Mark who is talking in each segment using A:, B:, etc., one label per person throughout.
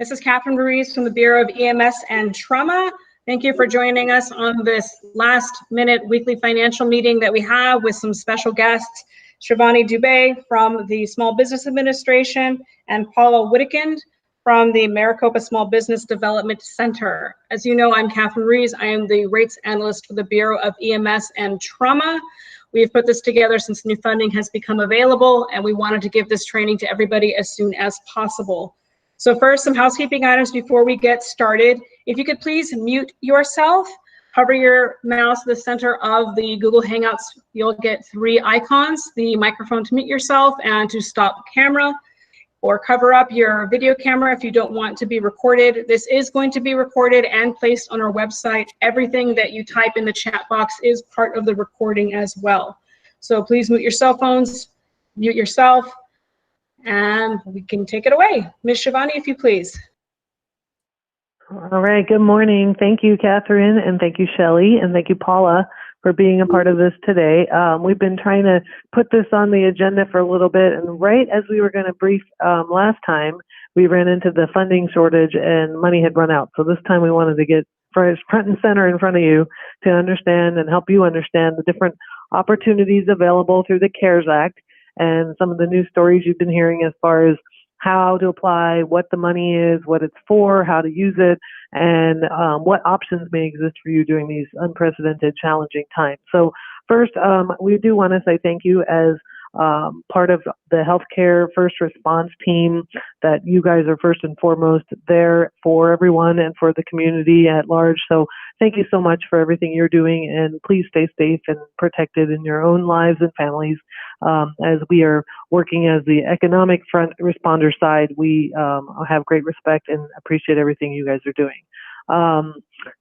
A: This is Catherine Ruiz from the Bureau of EMS and Trauma. Thank you for joining us on this last minute weekly financial meeting that we have with some special guests, Shivani Dubey from the Small Business Administration and Paula Wittekind from the Maricopa Small Business Development Center. As you know, I'm Catherine Ruiz. I am the rates analyst for the Bureau of EMS and Trauma. We have put this together since new funding has become available, and we wanted to give this training to everybody as soon as possible. So first, some housekeeping items before we get started. If you could please mute yourself, hover your mouse at the center of the Google Hangouts. You'll get 3 icons, the microphone to mute yourself and to stop camera, or cover up your video camera if you don't want to be recorded. This is going to be recorded and placed on our website. Everything that you type in the chat box is part of the recording as well. So please mute your cell phones, mute yourself, and we can take it away. Ms. Shivani, if you please.
B: All right, good morning. Thank you, Catherine, and thank you, Shelley, and thank you, Paula, for being a part of this today. We've been trying to put this on the agenda for a little bit, and right as we were going to brief last time, we ran into the funding shortage and money had run out. So this time we wanted to get front and center in front of you to understand and help you understand the different opportunities available through the CARES Act and some of the news stories you've been hearing as far as how to apply, what the money is, what it's for, how to use it, and what options may exist for you during these unprecedented, challenging times. So first, we do want to say thank you as part of the healthcare first response team, that you guys are first and foremost there for everyone and for the community at large. So thank you so much for everything you're doing, and please stay safe and protected in your own lives and families. As we are working as the economic front responder side, we have great respect and appreciate everything you guys are doing.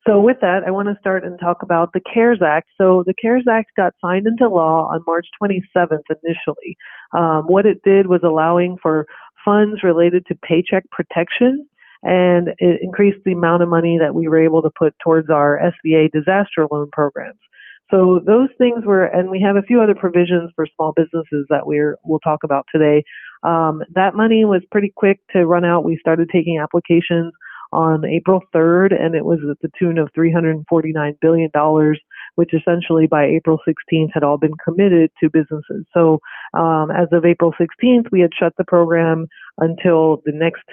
B: So with that, I want to start and talk about the CARES Act. So the CARES Act got signed into law on March 27th initially. What it did was allowing for funds related to paycheck protection, and it increased the amount of money that we were able to put towards our SBA disaster loan programs. So those things were, and we have a few other provisions for small businesses that we'll talk about today. That money was pretty quick to run out. We started taking applications on April 3rd, and it was at the tune of $349 billion, which essentially by April 16th had all been committed to businesses. So as of April 16th, we had shut the program until the next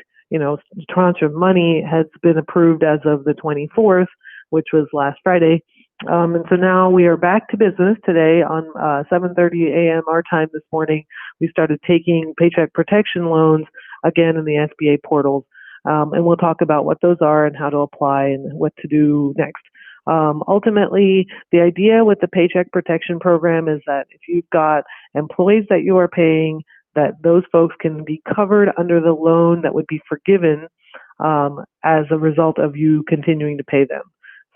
B: tranche of money has been approved as of the 24th, which was last Friday. And so now we are back to business today on 7:30 a.m. our time this morning. We started taking paycheck protection loans again in the SBA portals. And we'll talk about what those are and how to apply and what to do next. Ultimately, the idea with the Paycheck Protection Program is that if you've got employees that you are paying, that those folks can be covered under the loan that would be forgiven as a result of you continuing to pay them.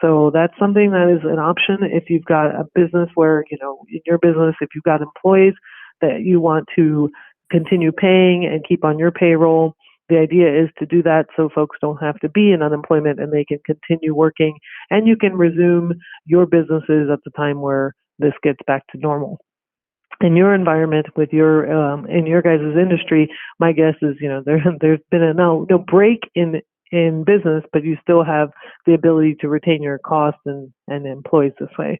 B: So that's something that is an option if you've got a business where, in your business, if you've got employees that you want to continue paying and keep on your payroll. The idea is to do that so folks don't have to be in unemployment and they can continue working, and you can resume your businesses at the time where this gets back to normal. In your environment, with your in your guys' industry, my guess is there's been no break in business, but you still have the ability to retain your costs and employees this way.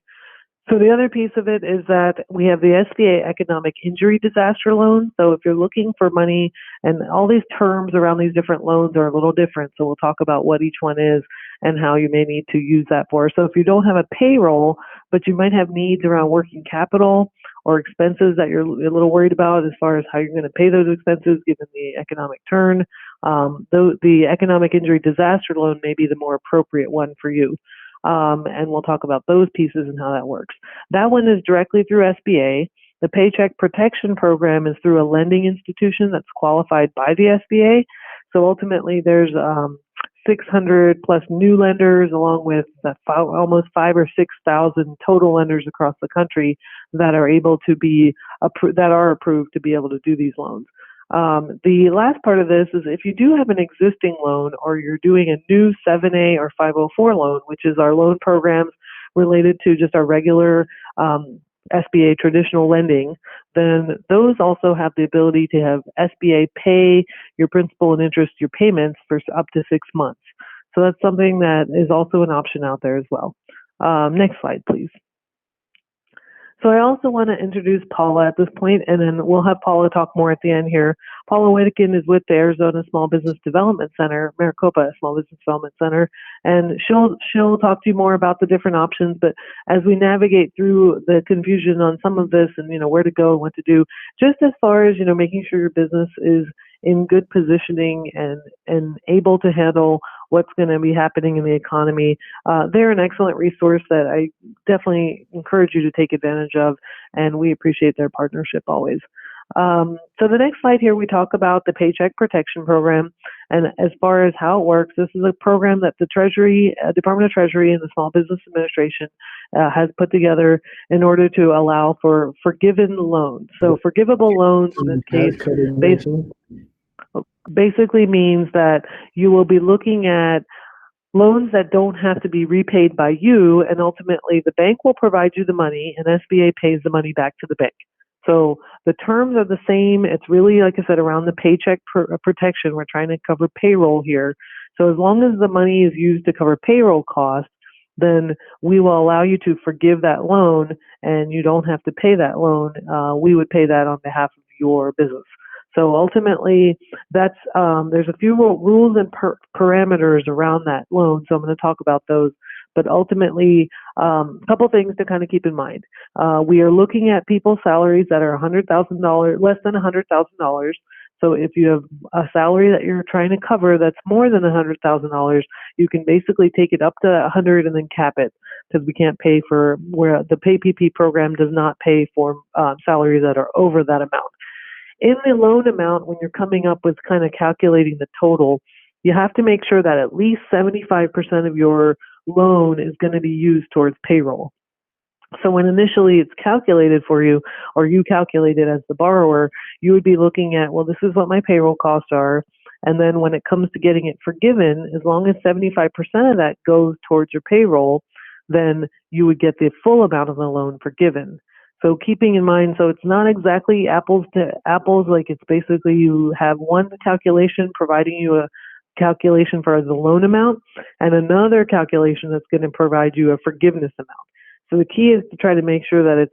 B: So the other piece of it is that we have the SBA Economic Injury Disaster Loan. So if you're looking for money, and all these terms around these different loans are a little different, so we'll talk about what each one is and how you may need to use that for. So if you don't have a payroll, but you might have needs around working capital or expenses that you're a little worried about as far as how you're going to pay those expenses given the economic turn, the Economic Injury Disaster Loan may be the more appropriate one for you. And we'll talk about those pieces and how that works. That one is directly through SBA. The Paycheck Protection Program is through a lending institution that's qualified by the SBA. So ultimately, there's 600 plus new lenders, along with almost 5,000 or 6,000 total lenders across the country that are able to be approved to be able to do these loans. The last part of this is if you do have an existing loan or you're doing a new 7A or 504 loan, which is our loan programs related to just our regular SBA traditional lending, then those also have the ability to have SBA pay your principal and interest, your payments for up to 6 months. So that's something that is also an option out there as well. Next slide, please. So I also want to introduce Paula at this point, and then we'll have Paula talk more at the end here. Paula Wittekind is with the Arizona Small Business Development Center, Maricopa Small Business Development Center, and she'll talk to you more about the different options. But as we navigate through the confusion on some of this, and where to go and what to do, just as far as making sure your business is in good positioning and able to handle what's going to be happening in the economy. They're an excellent resource that I definitely encourage you to take advantage of, and we appreciate their partnership always. So the next slide here, we talk about the Paycheck Protection Program, and as far as how it works, this is a program that the Treasury, Department of Treasury and the Small Business Administration has put together in order to allow for forgiven loans. So forgivable loans in this case basically means that you will be looking at loans that don't have to be repaid by you, and ultimately the bank will provide you the money and SBA pays the money back to the bank. So the terms are the same. It's really, like I said, around the paycheck protection. We're trying to cover payroll here. So as long as the money is used to cover payroll costs, then we will allow you to forgive that loan and you don't have to pay that loan. We would pay that on behalf of your business. So ultimately, that's there's a few rules and parameters around that loan. So I'm going to talk about those. But ultimately, a couple things to kind of keep in mind. We are looking at people's salaries that are $100,000, less than $100,000. So if you have a salary that you're trying to cover that's more than $100,000, you can basically take it up to 100 and then cap it, because we can't pay for, where the PPP program does not pay for salaries that are over that amount. In the loan amount, when you're coming up with kind of calculating the total, you have to make sure that at least 75% of your loan is going to be used towards payroll. So when initially it's calculated for you, or you calculate it as the borrower, you would be looking at, well, this is what my payroll costs are. And then when it comes to getting it forgiven, as long as 75% of that goes towards your payroll, then you would get the full amount of the loan forgiven. So keeping in mind, so it's not exactly apples to apples, like it's basically you have one calculation providing you a calculation for the loan amount and another calculation that's going to provide you a forgiveness amount. So the key is to try to make sure that it's,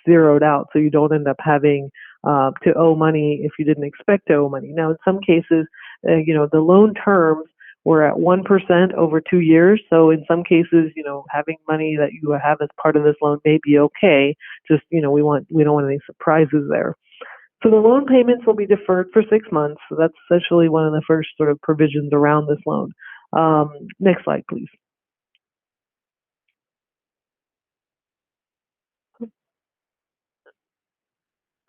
B: zeroed out, so you don't end up having to owe money if you didn't expect to owe money. Now, in some cases, the loan terms were at 1% over 2 years. So in some cases, having money that you have as part of this loan may be okay. Just, we don't want any surprises there. So the loan payments will be deferred for 6 months. So that's essentially one of the first sort of provisions around this loan. Next slide, please.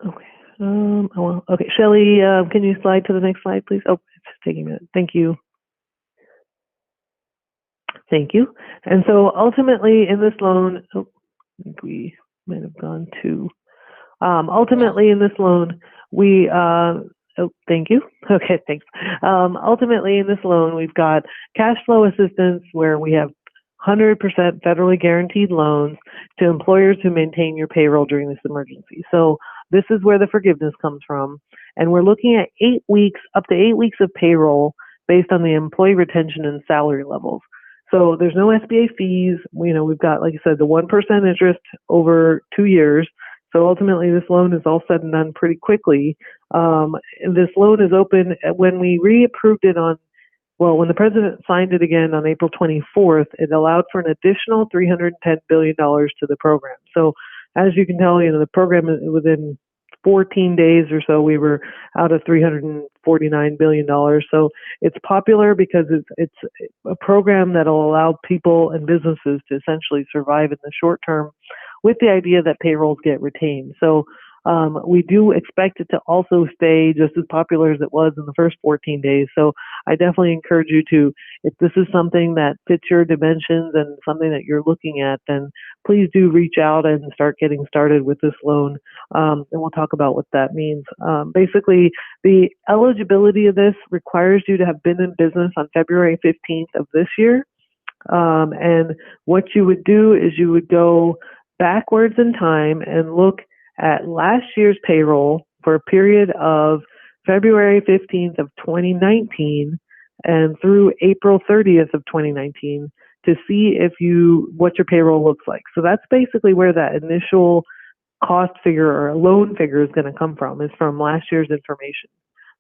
B: Okay. Okay, Shelley, can you slide to the next slide, please? Oh, it's taking a minute. Thank you. Thank you. And so ultimately in this loan, I think we might have gone to, ultimately in this loan, we, thank you. Okay, thanks. Ultimately in this loan, we've got cash flow assistance where we have 100% federally guaranteed loans to employers who maintain your payroll during this emergency. So this is where the forgiveness comes from. And we're looking at 8 weeks, up to 8 weeks of payroll based on the employee retention and salary levels. So there's no SBA fees. We've got, like I said, the 1% interest over 2 years. So ultimately, this loan is all said and done pretty quickly. This loan is open when we reapproved it when the president signed it again on April 24th, it allowed for an additional $310 billion to the program. So as you can tell, the program is within 14 days or so, we were out of $349 billion. So it's popular because it's a program that will allow people and businesses to essentially survive in the short term with the idea that payrolls get retained. So we do expect it to also stay just as popular as it was in the first 14 days. So I definitely encourage you to, if this is something that fits your dimensions and something that you're looking at, then please do reach out and start getting started with this loan. And we'll talk about what that means. Basically, the eligibility of this requires you to have been in business on February 15th of this year. And what you would do is you would go backwards in time and look at last year's payroll for a period of February 15th of 2019 and through April 30th of 2019 to see what your payroll looks like. So that's basically where that initial cost figure or loan figure is going to come from, is from last year's information.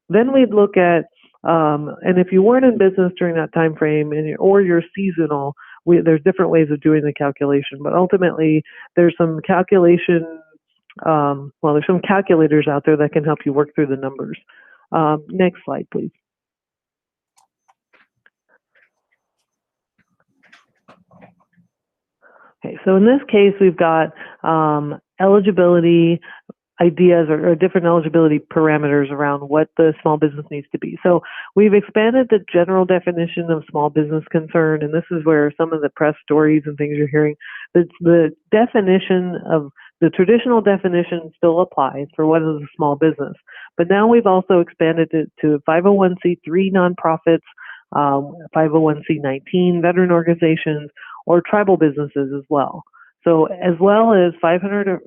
B: Then we'd look at, and if you weren't in business during that time frame or you're seasonal, there's different ways of doing the calculation, but ultimately there's some calculation, there's some calculators out there that can help you work through the numbers. Next slide, please. Okay, so in this case, we've got eligibility ideas or different eligibility parameters around what the small business needs to be. So we've expanded the general definition of small business concern, and this is where some of the press stories and things you're hearing, the definition of the traditional definition still applies for what is a small business. But now we've also expanded it to 501c3 nonprofits, 501c19 veteran organizations, or tribal businesses as well. So as well as 500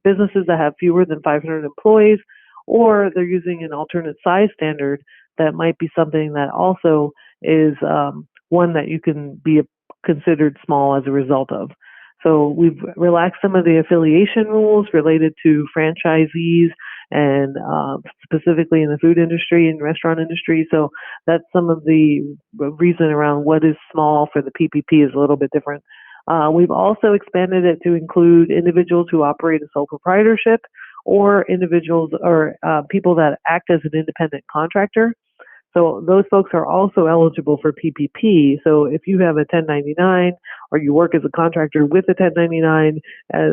B: businesses that have fewer than 500 employees, or they're using an alternate size standard that might be something that also is one that you can be considered small as a result of. So we've relaxed some of the affiliation rules related to franchisees and specifically in the food industry and restaurant industry. So that's some of the reason around what is small for the PPP is a little bit different. We've also expanded it to include individuals who operate a sole proprietorship or individuals or people that act as an independent contractor. So those folks are also eligible for PPP. So if you have a 1099 or you work as a contractor with a 1099,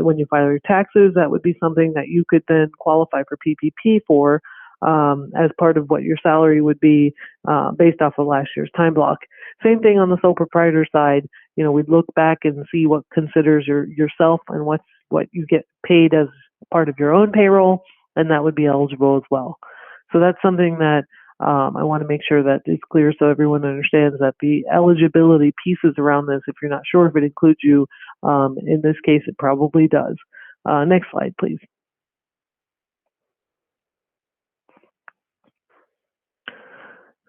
B: when you file your taxes, that would be something that you could then qualify for PPP for as part of what your salary would be based off of last year's time block. Same thing on the sole proprietor side. We'd look back and see what considers yourself and what you get paid as part of your own payroll, and that would be eligible as well. So that's something that I want to make sure that it's clear so everyone understands that the eligibility pieces around this, if you're not sure if it includes you, in this case, it probably does. Next slide, please.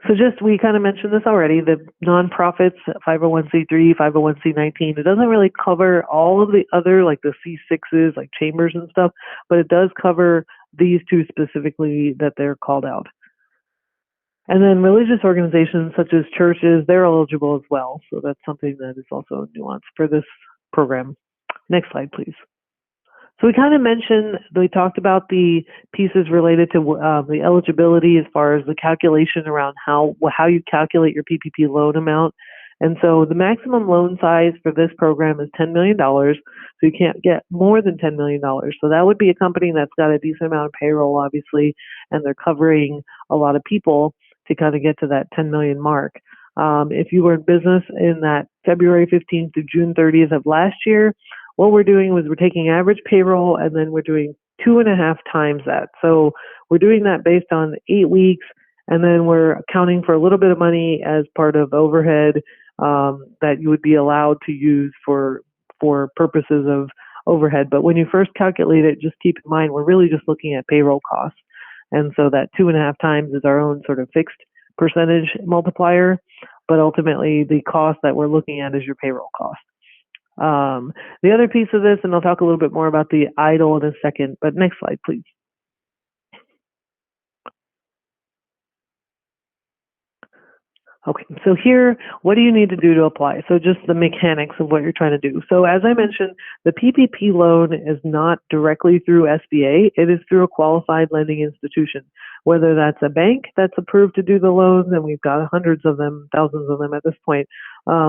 B: So we kind of mentioned this already, the nonprofits, 501c3, 501c19, it doesn't really cover all of the other, like the C6s, like chambers and stuff, but it does cover these two specifically that they're called out. And then religious organizations such as churches, they're eligible as well. So that's something that is also a nuance for this program. Next slide, please. So we kind of mentioned, we talked about the pieces related to the eligibility as far as the calculation around how you calculate your PPP loan amount. And so the maximum loan size for this program is $10 million. So you can't get more than $10 million. So that would be a company that's got a decent amount of payroll, obviously, and they're covering a lot of people to kind of get to that 10 million mark. If you were in business in that February 15th to June 30th of last year, what we're doing was we're taking average payroll and then we're doing 2.5 times that. So we're doing that based on 8 weeks, and then we're accounting for a little bit of money as part of overhead that you would be allowed to use for purposes of overhead. But when you first calculate it, just keep in mind, we're really just looking at payroll costs. And so that 2.5 times is our own sort of fixed percentage multiplier, but ultimately the cost that we're looking at is your payroll cost. The other piece of this, and I'll talk a little bit more about the EIDL in a second, but next slide, please. Okay, so here, what do you need to do to apply? So just the mechanics of what you're trying to do. So as I mentioned, the PPP loan is not directly through SBA. It is through a qualified lending institution, whether that's a bank that's approved to do the loans, and we've got hundreds of them, thousands of them at this point.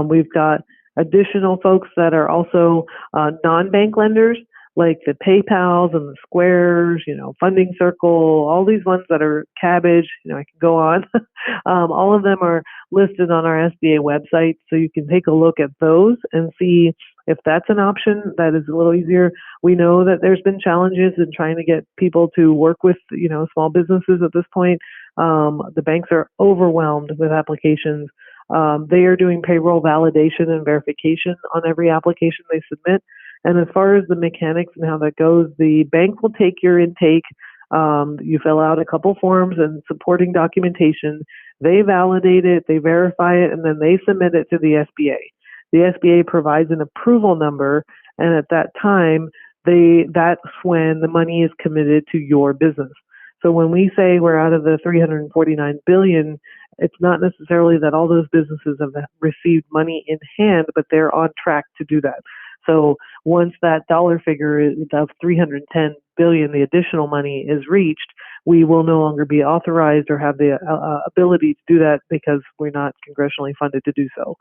B: We've got additional folks that are also non-bank lenders, like the PayPals and the Squares, Funding Circle, all these ones that are Cabbage, I can go on. All of them are listed on our SBA website, so you can take a look at those and see if that's an option that is a little easier. We know that there's been challenges in trying to get people to work with, small businesses at this point. The banks are overwhelmed with applications. They are doing payroll validation and verification on every application they submit. And as far as the mechanics and how that goes, the bank will take your intake. You fill out a couple forms and supporting documentation. They validate it, they verify it, and then they submit it to the SBA. The SBA provides an approval number, and at that time, that's when the money is committed to your business. So when we say we're out of the 349 billion, it's not necessarily that all those businesses have received money in hand, but they're on track to do that. So once that dollar figure of 310 billion, the additional money is reached, we will no longer be authorized or have the ability to do that because we're not congressionally funded to do so.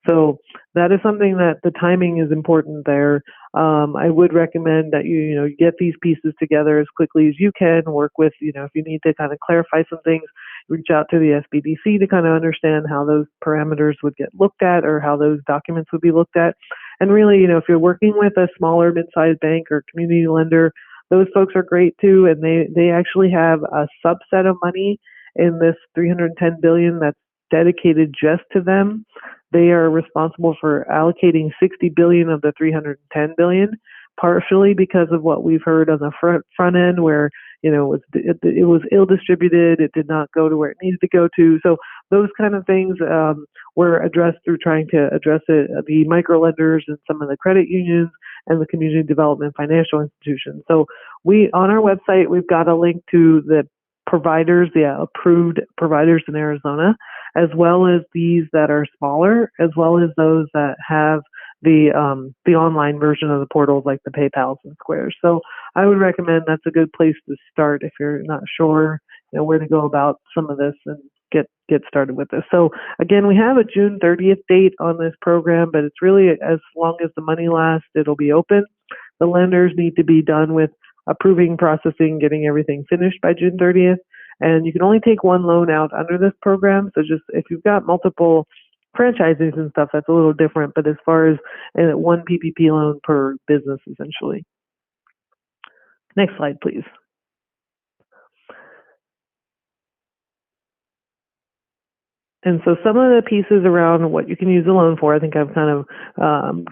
B: So that is something that the timing is important there. I would recommend that you get these pieces together as quickly as you can, work with, if you need to kind of clarify some things, reach out to the SBDC to kind of understand how those parameters would get looked at or how those documents would be looked at. And really, if you're working with a smaller mid-sized bank or community lender, those folks are great too, and they actually have a subset of money in this 310 billion that's dedicated just to them. They are responsible for allocating 60 billion of the 310 billion, partially because of what we've heard on the front end, where it was ill distributed, it did not go to where it needed to go to. So those kind of things were addressed through trying to address it, the micro lenders and some of the credit unions and the community development financial institutions. So on our website, we've got a link to the providers, the approved providers in Arizona, as well as these that are smaller, as well as those that have the online version of the portals like the PayPals and Squares. So I would recommend that's a good place to start if you're not sure where to go about some of this and get started with this. So again, we have a June 30th date on this program, but it's really as long as the money lasts, it'll be open. The lenders need to be done with approving, processing, getting everything finished by June 30th. And you can only take one loan out under this program. So just if you've got multiple franchises and stuff, that's a little different. But as far as one PPP loan per business, essentially. Next slide, please. And so some of the pieces around what you can use a loan for, I think I've kind of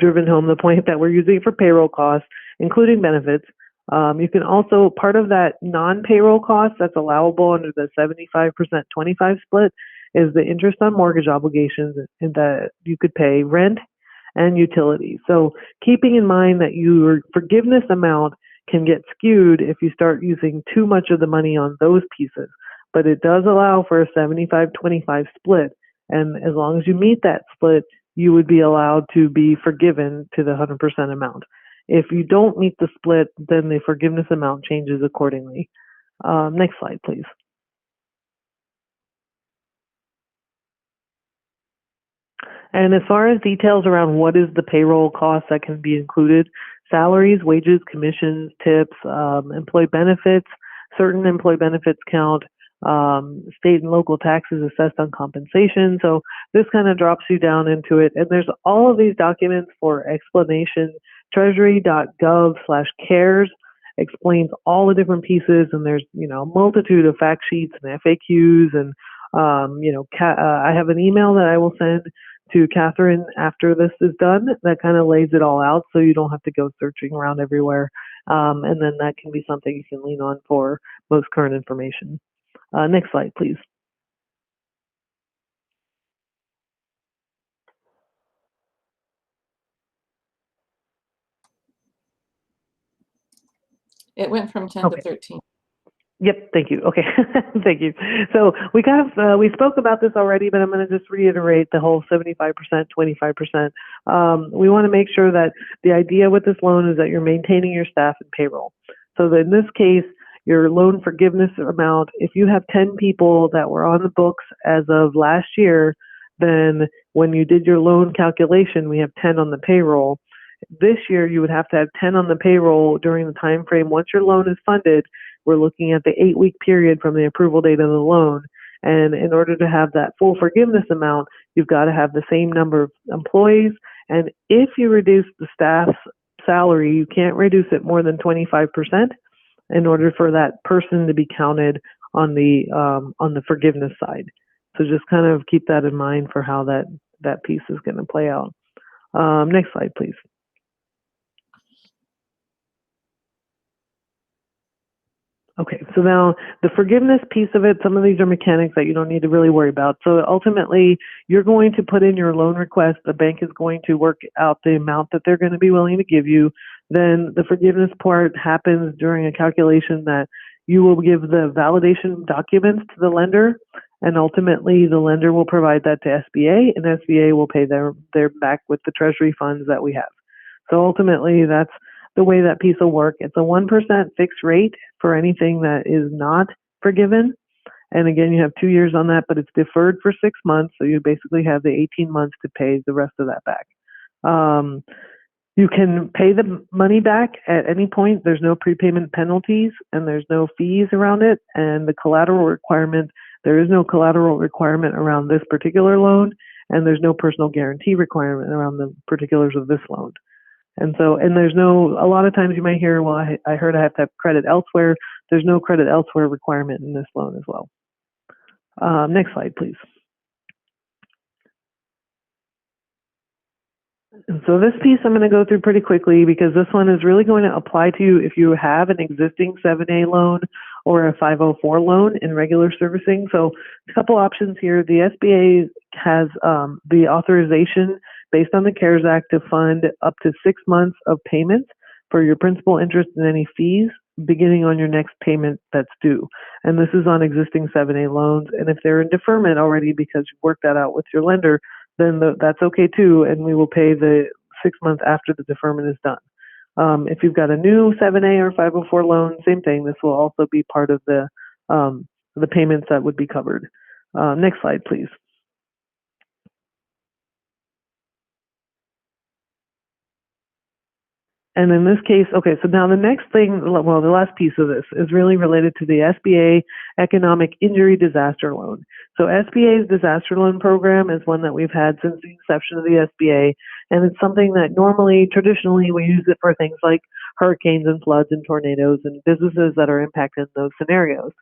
B: driven home the point that we're using it for payroll costs, including benefits. You can also, part of that non-payroll cost that's allowable under the 75%-25 split is the interest on mortgage obligations, and that you could pay rent and utilities. So keeping in mind that your forgiveness amount can get skewed if you start using too much of the money on those pieces. But it does allow for a 75-25 split. And as long as you meet that split, you would be allowed to be forgiven to the 100% amount. If you don't meet the split, then the forgiveness amount changes accordingly. Next slide, please. And as far as details around what is the payroll cost that can be included, salaries, wages, commissions, tips, employee benefits, certain employee benefits count, state and local taxes assessed on compensation. So this kind of drops you down into it. And there's all of these documents for explanation. Treasury.gov/cares explains all the different pieces, and there's a multitude of fact sheets and FAQs, and I have an email that I will send to Catherine after this is done that kind of lays it all out, so you don't have to go searching around everywhere, and then that can be something you can lean on for most current information. Next slide, please.
C: It went from 10 to 13.
B: Yep, thank you. Okay, thank you. So we spoke about this already, but I'm going to just reiterate the whole 75%, 25%. We want to make sure that the idea with this loan is that you're maintaining your staff and payroll. So that in this case, your loan forgiveness amount, if you have 10 people that were on the books as of last year, then when you did your loan calculation, we have 10 on the payroll. This year, you would have to have 10 on the payroll during the time frame. Once your loan is funded, we're looking at the 8-week period from the approval date of the loan. And in order to have that full forgiveness amount, you've got to have the same number of employees. And if you reduce the staff's salary, you can't reduce it more than 25% in order for that person to be counted on the forgiveness side. So just kind of keep that in mind for how that piece is going to play out. Next slide, please. Okay, so now the forgiveness piece of it, some of these are mechanics that you don't need to really worry about. So ultimately, you're going to put in your loan request. The bank is going to work out the amount that they're going to be willing to give you. Then the forgiveness part happens during a calculation that you will give the validation documents to the lender, and ultimately the lender will provide that to SBA, and SBA will pay their back with the treasury funds that we have. So ultimately, that's the way that piece will work. It's a 1% fixed rate for anything that is not forgiven. And again, you have 2 years on that, but it's deferred for 6 months. So you basically have the 18 months to pay the rest of that back. You can pay the money back at any point. There's no prepayment penalties and there's no fees around it. And the collateral requirement, there is no collateral requirement around this particular loan, and there's no personal guarantee requirement around the particulars of this loan. And so, and there's no, a lot of times you might hear, well, I heard I have to have credit elsewhere. There's no credit elsewhere requirement in this loan as well. Next slide, please. And so this piece I'm going to go through pretty quickly because this one is really going to apply to you if you have an existing 7A loan or a 504 loan in regular servicing. So a couple options here. The SBA has the authorization based on the CARES Act to fund up to 6 months of payments for your principal, interest, and any fees beginning on your next payment that's due. And this is on existing 7A loans. And if they're in deferment already because you worked that out with your lender, then that's okay too, and we will pay the 6 months after the deferment is done. If you've got a new 7A or 504 loan, same thing. This will also be part of the payments that would be covered. Next slide, please. And in this case, okay, so now the next thing, well, the last piece of this is really related to the SBA Economic Injury Disaster Loan. So SBA's disaster loan program is one that we've had since the inception of the SBA, and it's something that normally, traditionally, we use it for things like hurricanes and floods and tornadoes and businesses that are impacted in those scenarios.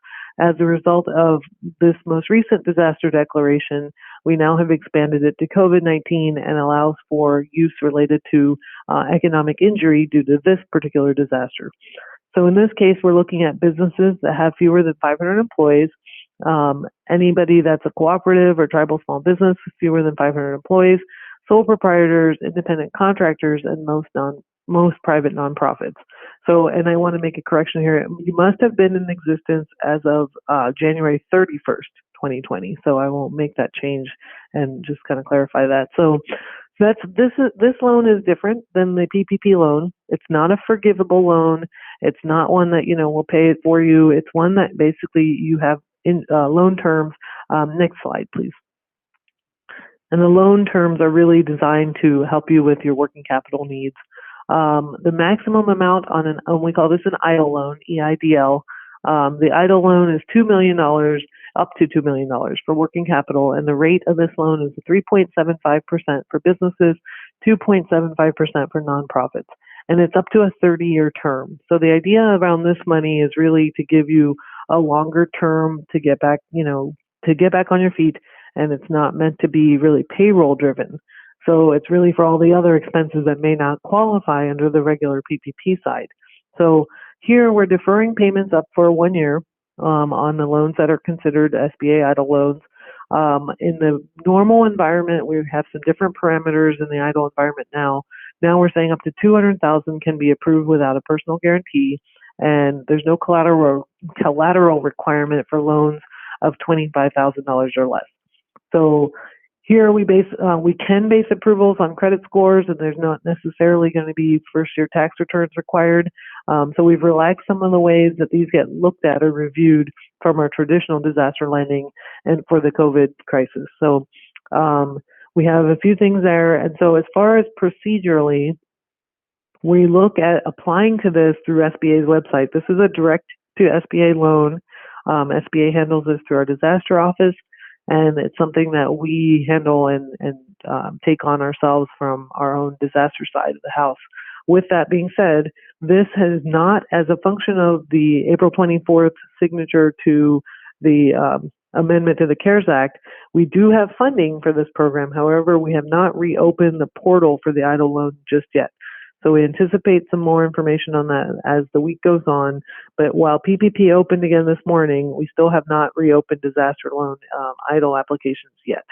B: As a result of this most recent disaster declaration, we now have expanded it to COVID-19 and allows for use related to economic injury due to this particular disaster. So in this case, we're looking at businesses that have fewer than 500 employees, anybody that's a cooperative or tribal small business with fewer than 500 employees, sole proprietors, independent contractors, and most private nonprofits. So, and I want to make a correction here. You must have been in existence as of January 31st, 2020. So I won't make that change and just kind of clarify that. So this loan is different than the PPP loan. It's not a forgivable loan. It's not one that, will pay it for you. It's one that basically you have in loan terms. Next slide, please. And the loan terms are really designed to help you with your working capital needs. The maximum amount on we call this an EIDL loan, EIDL. The EIDL loan is $2 million, up to $2 million for working capital, and the rate of this loan is 3.75% for businesses, 2.75% for nonprofits, and it's up to a 30-year term. So the idea around this money is really to give you a longer term to get back, to get back on your feet, and it's not meant to be really payroll driven. So it's really for all the other expenses that may not qualify under the regular PPP side. So here we're deferring payments up for 1 year on the loans that are considered SBA EIDL loans. In the normal environment, we have some different parameters in the EIDL environment now. Now we're saying up to $200,000 can be approved without a personal guarantee, and there's no collateral requirement for loans of $25,000 or less. So here we can base approvals on credit scores, and there's not necessarily going to be first-year tax returns required. So we've relaxed some of the ways that these get looked at or reviewed from our traditional disaster lending and for the COVID crisis. So we have a few things there. And so as far as procedurally, we look at applying to this through SBA's website. This is a direct to SBA loan. SBA handles this through our disaster office. And it's something that we handle and take on ourselves from our own disaster side of the house. With that being said, this has not, as a function of the April 24th signature to the amendment to the CARES Act, we do have funding for this program. However, we have not reopened the portal for the EIDL loan just yet. So we anticipate some more information on that as the week goes on. But while PPP opened again this morning, we still have not reopened disaster loan EIDL applications yet.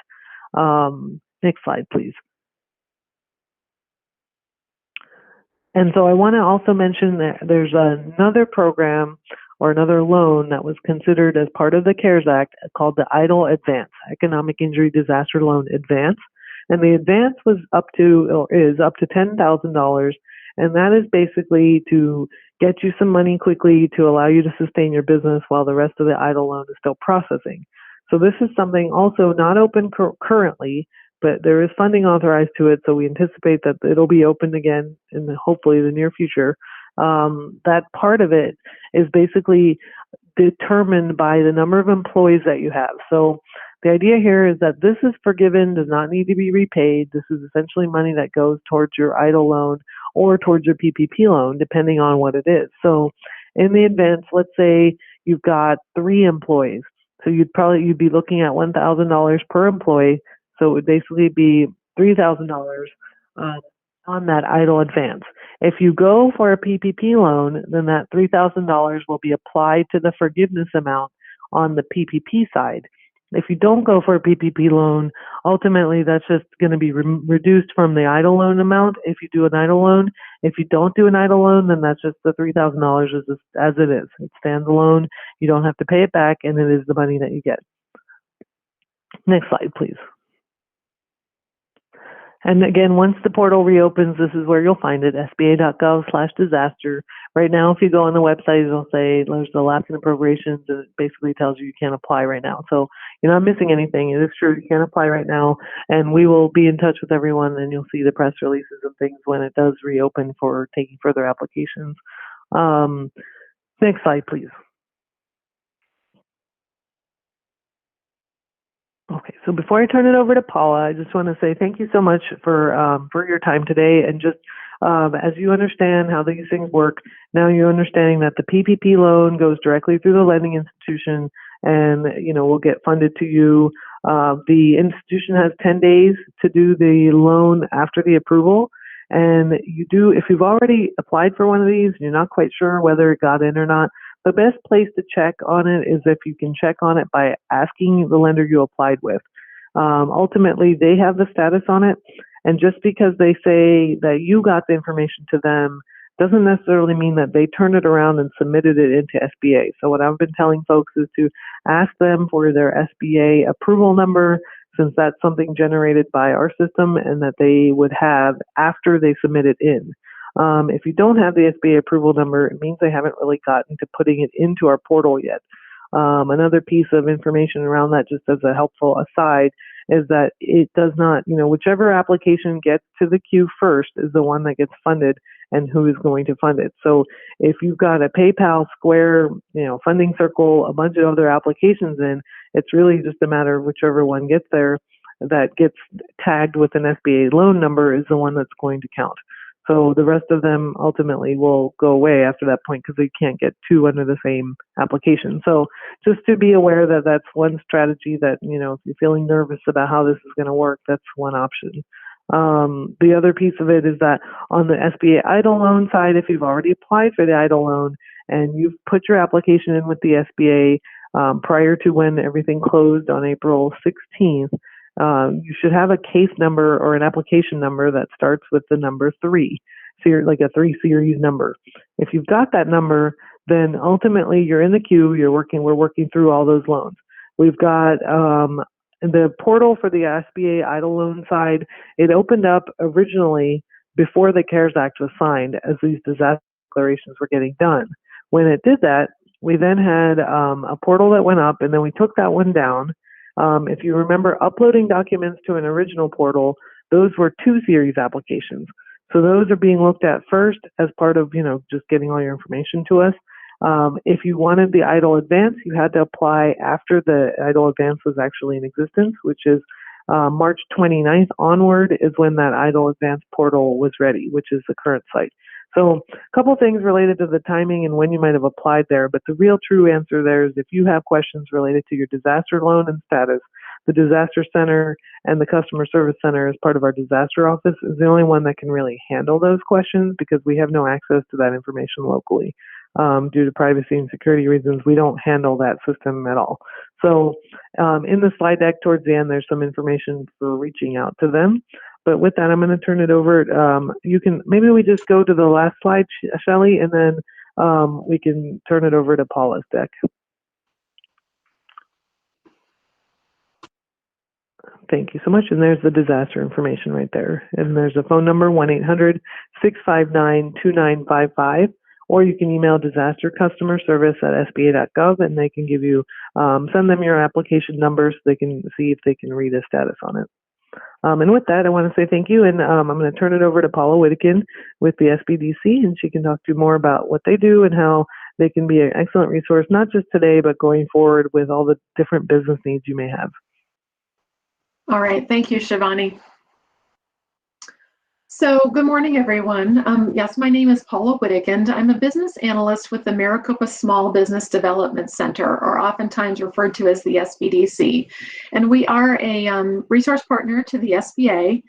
B: Next slide, please. And so I want to also mention that there's another program or another loan that was considered as part of the CARES Act called the EIDL Advance, Economic Injury Disaster Loan Advance. And the advance was up to, or is up to $10,000. And that is basically to get you some money quickly to allow you to sustain your business while the rest of the EIDL loan is still processing. So this is something also not open currently, but there is funding authorized to it, so we anticipate that it'll be opened again in hopefully the near future. That part of it is basically determined by the number of employees that you have. So the idea here is that this is forgiven, does not need to be repaid. This is essentially money that goes towards your EIDL loan or towards your PPP loan, depending on what it is. So in the advance, let's say you've got 3 employees. So you'd be looking at $1,000 per employee. So it would basically be $3,000 on that EIDL advance. If you go for a PPP loan, then that $3,000 will be applied to the forgiveness amount on the PPP side. If you don't go for a PPP loan, ultimately that's just going to be reduced from the EIDL loan amount if you do an EIDL loan. If you don't do an EIDL loan, then that's just the $3,000 as it is. It stands alone. You don't have to pay it back, and it is the money that you get. Next slide, please. And again, once the portal reopens, this is where you'll find it, sba.gov/disaster. Right now, if you go on the website, it'll say there's the lapse in appropriations, and it basically tells you can't apply right now. So you're not missing anything. It is true, you can't apply right now, and we will be in touch with everyone, and you'll see the press releases and things when it does reopen for taking further applications. Next slide, please. Okay, so before I turn it over to Paula, I just want to say thank you so much for your time today. And just as you understand how these things work, now you're understanding that the PPP loan goes directly through the lending institution and, will get funded to you. The institution has 10 days to do the loan after the approval. And if you've already applied for one of these, and you're not quite sure whether it got in or not, the best place to check on it is if you can check on it by asking the lender you applied with. Ultimately, they have the status on it, and just because they say that you got the information to them doesn't necessarily mean that they turned it around and submitted it into SBA. So what I've been telling folks is to ask them for their SBA approval number, since that's something generated by our system and that they would have after they submit it in. If you don't have the SBA approval number, it means they haven't really gotten to putting it into our portal yet. Another piece of information around that, just as a helpful aside, is that it does not, whichever application gets to the queue first is the one that gets funded and who is going to fund it. So if you've got a PayPal, Square, Funding Circle, a bunch of other applications in, it's really just a matter of whichever one gets there that gets tagged with an SBA loan number is the one that's going to count. So the rest of them ultimately will go away after that point because they can't get 2 under the same application. So just to be aware that that's one strategy that, if you're feeling nervous about how this is going to work, that's one option. The other piece of it is that on the SBA EIDL loan side, if you've already applied for the EIDL loan and you've put your application in with the SBA prior to when everything closed on April 16th, you should have a case number or an application number that starts with the number 3, so you're like a 3 series number. If you've got that number, then ultimately you're in the queue. We're working through all those loans. We've got the portal for the SBA EIDL loan side. It opened up originally before the CARES Act was signed, as these disaster declarations were getting done. When it did that, we then had a portal that went up, and then we took that one down. If you remember uploading documents to an original portal, those were 2 series applications. So those are being looked at first as part of, just getting all your information to us. If you wanted the EIDL advance, you had to apply after the EIDL advance was actually in existence, which is March 29th onward is when that EIDL advance portal was ready, which is the current site. So a couple things related to the timing and when you might have applied there, but the real true answer there is if you have questions related to your disaster loan and status, The disaster center and the customer service center as part of our disaster office is the only one that can really handle those questions because we have no access to that information locally. Due to privacy and security reasons, we don't handle that system at all. So in the slide deck towards the end, there's some information for reaching out to them. But with that, I'm going to turn it over. Maybe we just go to the last slide, Shelley, and then we can turn it over to Paula's deck. Thank you so much. And there's the disaster information right there. And there's a phone number, 1-800-659-2955. Or you can email disastercustomerservice@sba.gov, and they can give you, send them your application number so they can see if they can read a status on it. And with that, I want to say thank you, and I'm going to turn it over to Paula Wittekind with the SBDC, and she can talk to you more about what they do and how they can be an excellent resource, not just today, but going forward with all the different business needs you may have.
C: All right, thank you, Shivani. So good morning, everyone. Yes, my name is Paula Wittekind. I'm a business analyst with the Maricopa Small Business Development Center, or oftentimes referred to as the SBDC. And we are a resource partner to the SBA.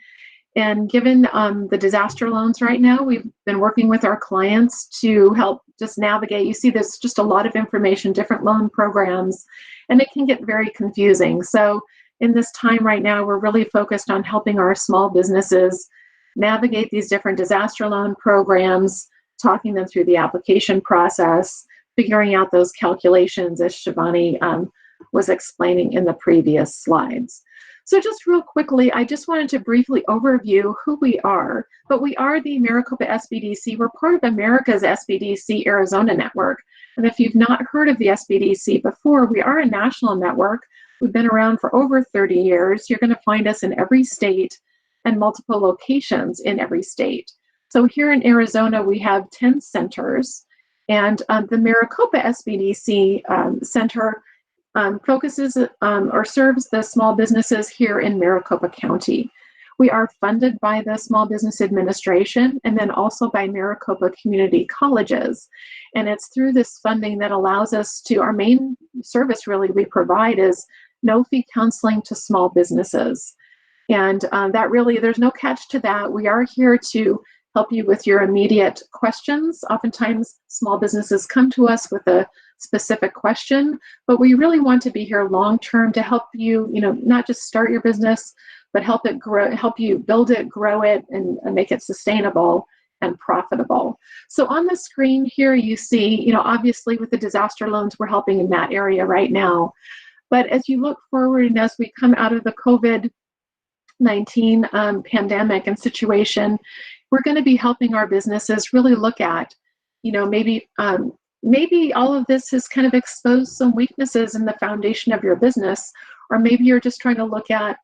C: And given the disaster loans right now, we've been working with our clients to help just navigate. You see there's just a lot of information, different loan programs, and it can get very confusing. So in this time right now, we're really focused on helping our small businesses navigate these different disaster loan programs, talking them through the application process, figuring out those calculations as Shivani was explaining in the previous slides. So just real quickly, I just wanted to briefly overview who we are, but we are the Maricopa SBDC. We're part of America's SBDC Arizona network. And if you've not heard of the SBDC before, we are a national network. We've been around for over 30 years. You're going to find us in every state and multiple locations in every state. So here in Arizona, we have 10 centers, and the Maricopa SBDC Center focuses or serves the small businesses here in Maricopa County. We are funded by the Small Business Administration and then also by Maricopa Community Colleges. And it's through this funding that allows us to, our main service really we provide is no-fee counseling to small businesses. And that really, there's no catch to that. We are here to help you with your immediate questions. Oftentimes, small businesses come to us with a specific question, but we really want to be here long-term to help you, not just start your business, but help it grow, help you build it, grow it, and make it sustainable and profitable. So on the screen here, you see, obviously with the disaster loans, we're helping in that area right now. But as you look forward and as we come out of the COVID-19 pandemic and situation, we're going to be helping our businesses really look at, maybe all of this has kind of exposed some weaknesses in the foundation of your business, or maybe you're just trying to look at,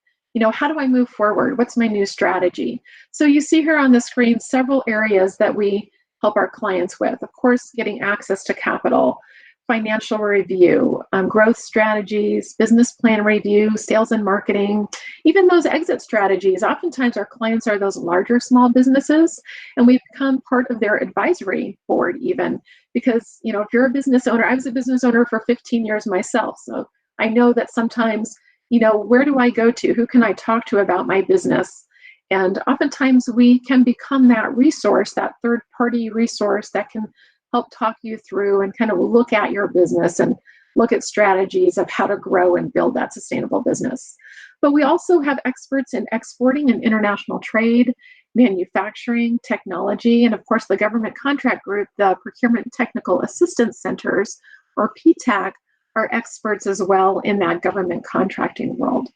C: how do I move forward? What's my new strategy? So you see here on the screen several areas that we help our clients with. Of course, getting access to capital, financial review, growth strategies, business plan review, sales and marketing, even those exit strategies. Oftentimes our clients are those larger small businesses, and we've become part of their advisory board even, because if you're a business owner, I was a business owner for 15 years myself, so I know that sometimes, where do I go to? Who can I talk to about my business? And oftentimes we can become that resource, that third-party resource that can help talk you through and kind of look at your business and look at strategies of how to grow and build that sustainable business. But we also have experts in exporting and international trade, manufacturing, technology, and of course the government contract group, the Procurement Technical Assistance Centers, or PTAC, are experts as well in that government contracting world.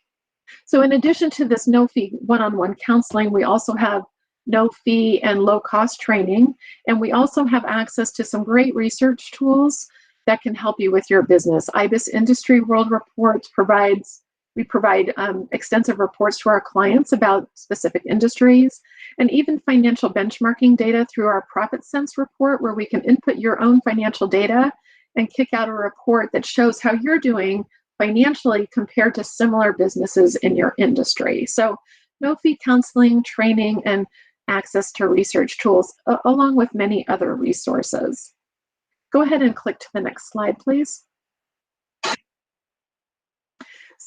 C: So in addition to this no-fee one-on-one counseling, we also have no-fee and low-cost training, and we also have access to some great research tools that can help you with your business. IBIS Industry World Reports we provide extensive reports to our clients about specific industries, and even financial benchmarking data through our Profit Sense report, where we can input your own financial data and kick out a report that shows how you're doing financially compared to similar businesses in your industry. So no-fee counseling, training, and access to research tools, along with many other resources. Go ahead and click to the next slide, please.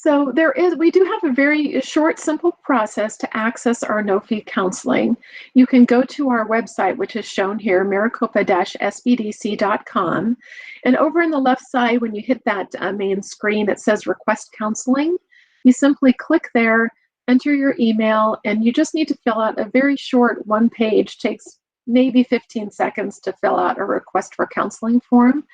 C: So we do have a very short, simple process to access our no-fee counseling. You can go to our website, which is shown here, maricopa-sbdc.com. And over on the left side, when you hit that main screen, it says Request Counseling. You simply click there, enter your email, and you just need to fill out a very short one-page, takes maybe 15 seconds to fill out a request for counseling form.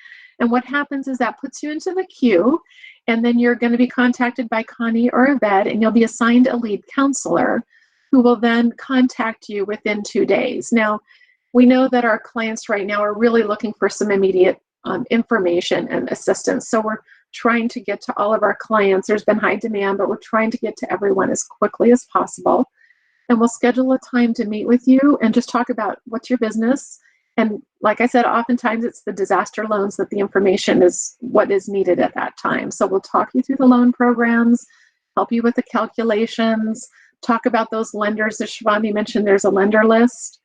C: And what happens is that puts you into the queue, and then you're going to be contacted by Connie or Yvette, and you'll be assigned a lead counselor who will then contact you within 2 days. Now, we know that our clients right now are really looking for some immediate information and assistance. So we're trying to get to all of our clients. There's been high demand, but we're trying to get to everyone as quickly as possible. And we'll schedule a time to meet with you and just talk about what's your business. And like I said, oftentimes it's the disaster loans that the information is what is needed at that time. So we'll talk you through the loan programs, help you with the calculations, talk about those lenders. As Shivani mentioned, there's a lender list.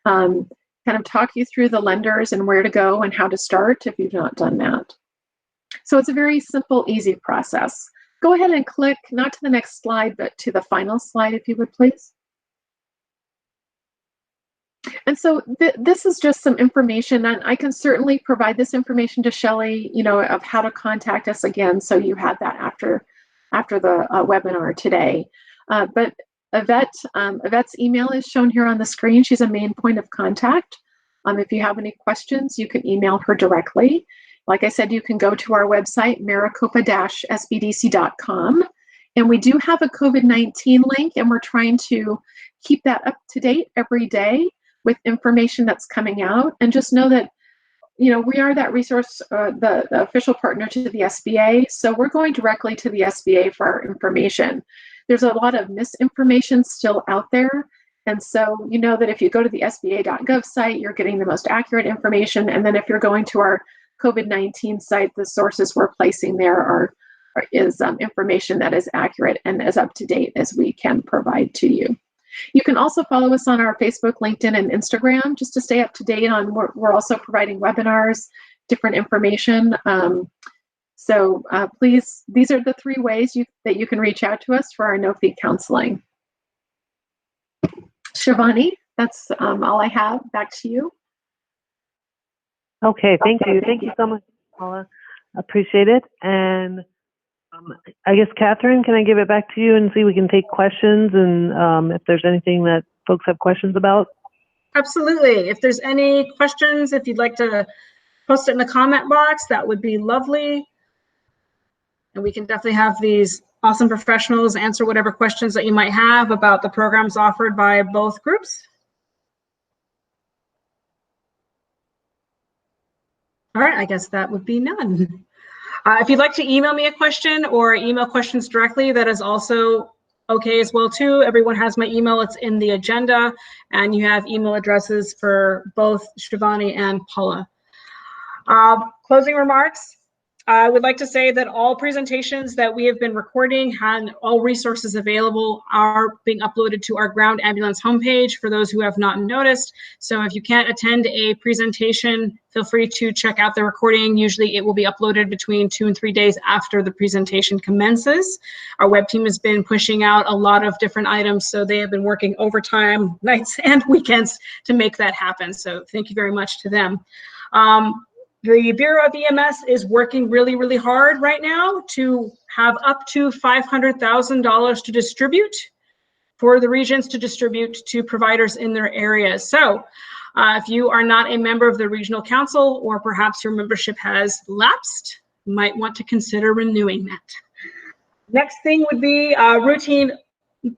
C: Kind of talk you through the lenders and where to go and how to start if you've not done that. So it's a very simple, easy process. Go ahead and click, not to the next slide, but to the final slide, if you would, please. And so this is just some information, and I can certainly provide this information to Shelley, of how to contact us again. So you had that after the webinar today. But Yvette's email is shown here on the screen. She's a main point of contact. If you have any questions, you can email her directly. Like I said, you can go to our website, maricopa-sbdc.com. And we do have a COVID-19 link, and we're trying to keep that up to date every day with information that's coming out. And just know that, we are that resource, the official partner to the SBA. So we're going directly to the SBA for our information. There's a lot of misinformation still out there. And so you know that if you go to the SBA.gov site, you're getting the most accurate information. And then if you're going to our COVID-19 site, the sources we're placing there is information that is accurate and as up to date as we can provide to you. You can also follow us on our Facebook, LinkedIn, and Instagram just to stay up to date on. We're also providing webinars, different information. So please, these are the 3 ways that you can reach out to us for our no-fee counseling. Shivani, that's all I have. Back to you.
B: Okay, thank you. Thank you so much, Paula. Appreciate it. And I guess, Catherine, can I give it back to you and see if we can take questions and if there's anything that folks have questions about?
A: Absolutely. If there's any questions, if you'd like to post it in the comment box, that would be lovely. And we can definitely have these awesome professionals answer whatever questions that you might have about the programs offered by both groups. All right, I guess that would be none. If you'd like to email me a question or email questions directly, that is also okay as well too. Everyone has my email, it's in the agenda, and you have email addresses for both Shivani and Paula. Closing remarks. I would like to say that all presentations that we have been recording and all resources available are being uploaded to our ground ambulance homepage for those who have not noticed. So if you can't attend a presentation, feel free to check out the recording. Usually it will be uploaded between 2 and 3 days after the presentation commences. Our web team has been pushing out a lot of different items, so they have been working overtime, nights and weekends to make that happen. So thank you very much to them. The Bureau of EMS is working really, really hard right now to have up to $500,000 to distribute for the regions to distribute to providers in their areas. So if you are not a member of the regional council, or perhaps your membership has lapsed, you might want to consider renewing that. Next thing would be a routine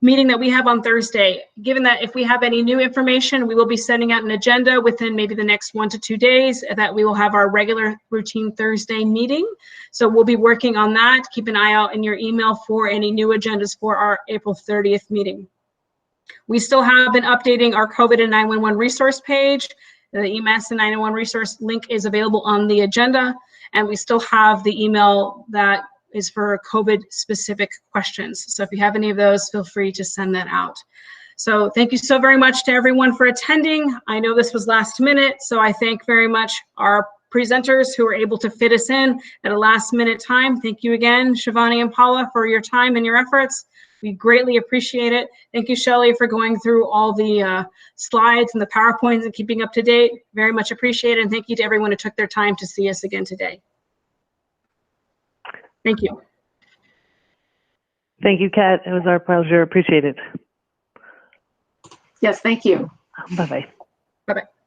A: meeting that we have on Thursday. Given that if we have any new information, we will be sending out an agenda within maybe the next 1 to 2 days that we will have our regular routine Thursday meeting. So we'll be working on that. Keep an eye out in your email for any new agendas for our April 30th meeting. We still have been updating our COVID and 911 resource page. The EMS and 911 resource link is available on the agenda, and we still have the email that is for COVID specific questions. So if you have any of those, feel free to send that out. So thank you so very much to everyone for attending. I know this was last minute, so I thank very much our presenters who were able to fit us in at a last minute time. Thank you again, Shivani and Paula, for your time and your efforts. We greatly appreciate it. Thank you, Shelley, for going through all the slides and the PowerPoints and keeping up to date. Very much appreciated. And thank you to everyone who took their time to see us again today. Thank you.
B: Thank you, Kat. It was our pleasure. Appreciate it.
C: Yes, thank you.
B: Bye-bye.
A: Bye-bye.